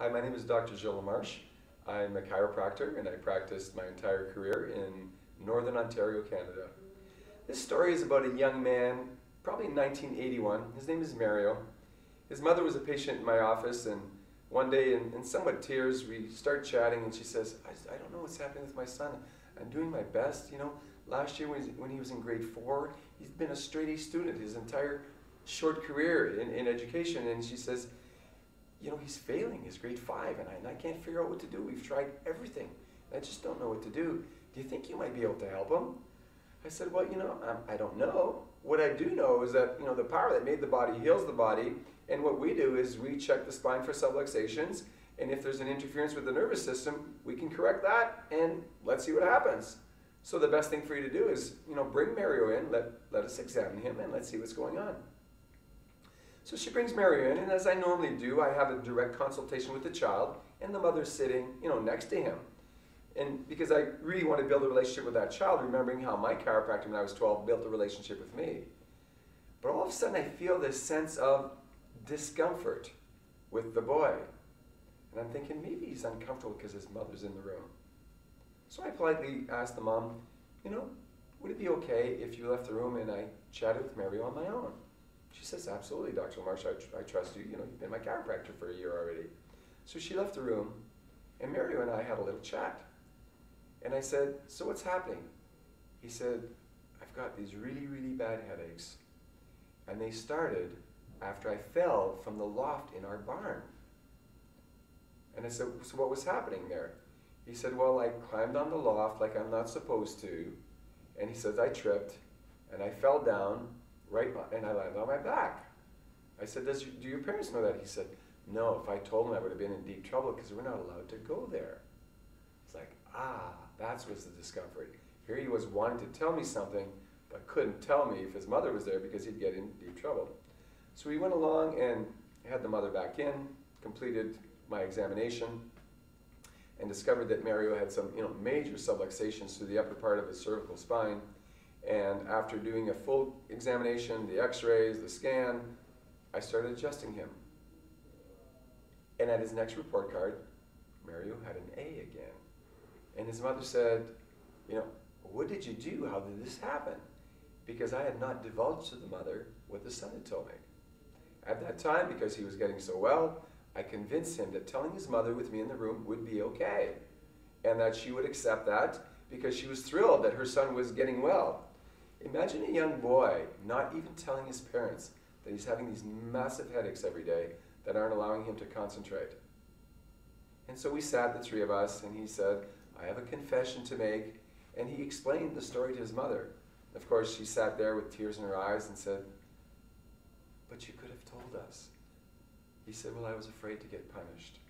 Hi, my name is Dr. Giles Lamrache. I'm a chiropractor and I practiced my entire career in Northern Ontario, Canada. This story is about a young man, probably in 1981. His name is Mario. His mother was a patient in my office, and one day, in somewhat tears, we start chatting, and she says, I don't know what's happening with my son. I'm doing my best. You know, last year when he was in grade 4, he's been a straight A student his entire short career in education, and she says, you know, he's failing his grade 5, and I can't figure out what to do. We've tried everything. I just don't know what to do. Do you think you might be able to help him? I said, well, you know, I don't know. What I do know is that, you know, the power that made the body heals the body, and what we do is we check the spine for subluxations, and if there's an interference with the nervous system, we can correct that, and let's see what happens. So the best thing for you to do is, you know, bring Mario in, let us examine him, and let's see what's going on. So she brings Mario in, and as I normally do, I have a direct consultation with the child, and the mother's sitting, you know, next to him. And because I really want to build a relationship with that child, remembering how my chiropractor when I was 12 built a relationship with me. But all of a sudden I feel this sense of discomfort with the boy. And I'm thinking maybe he's uncomfortable because his mother's in the room. So I politely asked the mom, you know, would it be okay if you left the room and I chatted with Mario on my own? She says, absolutely, Dr. Lamrache, I trust you. You know, you've been my chiropractor for a year already. So she left the room, and Mario and I had a little chat. And I said, so what's happening? He said, I've got these really, really bad headaches. And they started after I fell from the loft in our barn. And I said, so what was happening there? He said, well, I climbed on the loft like I'm not supposed to. And he says, I tripped, and I fell down, and I landed on my back. I said, do your parents know that? He said, no, if I told them I would have been in deep trouble because we're not allowed to go there. It's like, that's what's the discomfort. Here he was wanting to tell me something, but couldn't tell me if his mother was there because he'd get in deep trouble. So we went along and had the mother back in, completed my examination, and discovered that Mario had some, you know, major subluxations through the upper part of his cervical spine. And after doing a full examination, the x-rays, the scan, I started adjusting him. And at his next report card, Mario had an A again. And his mother said, you know, what did you do? How did this happen? Because I had not divulged to the mother what the son had told me. At that time, because he was getting so well, I convinced him that telling his mother with me in the room would be okay, and that she would accept that because she was thrilled that her son was getting well. Imagine a young boy not even telling his parents that he's having these massive headaches every day that aren't allowing him to concentrate. And so we sat, the three of us, and he said, I have a confession to make, and he explained the story to his mother. Of course, she sat there with tears in her eyes and said, but you could have told us. He said, well, I was afraid to get punished.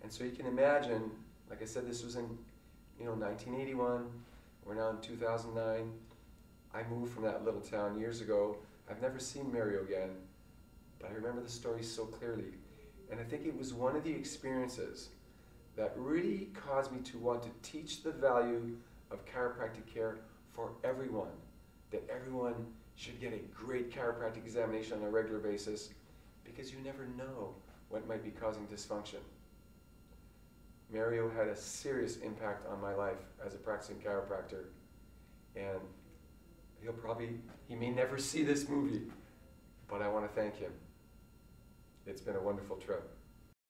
And so you can imagine, like I said, this was in, you know, 1981. We're now in 2009. I moved from that little town years ago. I've never seen Mario again, but I remember the story so clearly. And I think it was one of the experiences that really caused me to want to teach the value of chiropractic care for everyone, that everyone should get a great chiropractic examination on a regular basis, because you never know what might be causing dysfunction. Mario had a serious impact on my life as a practicing chiropractor, and he may never see this movie, but I want to thank him. It's been a wonderful trip.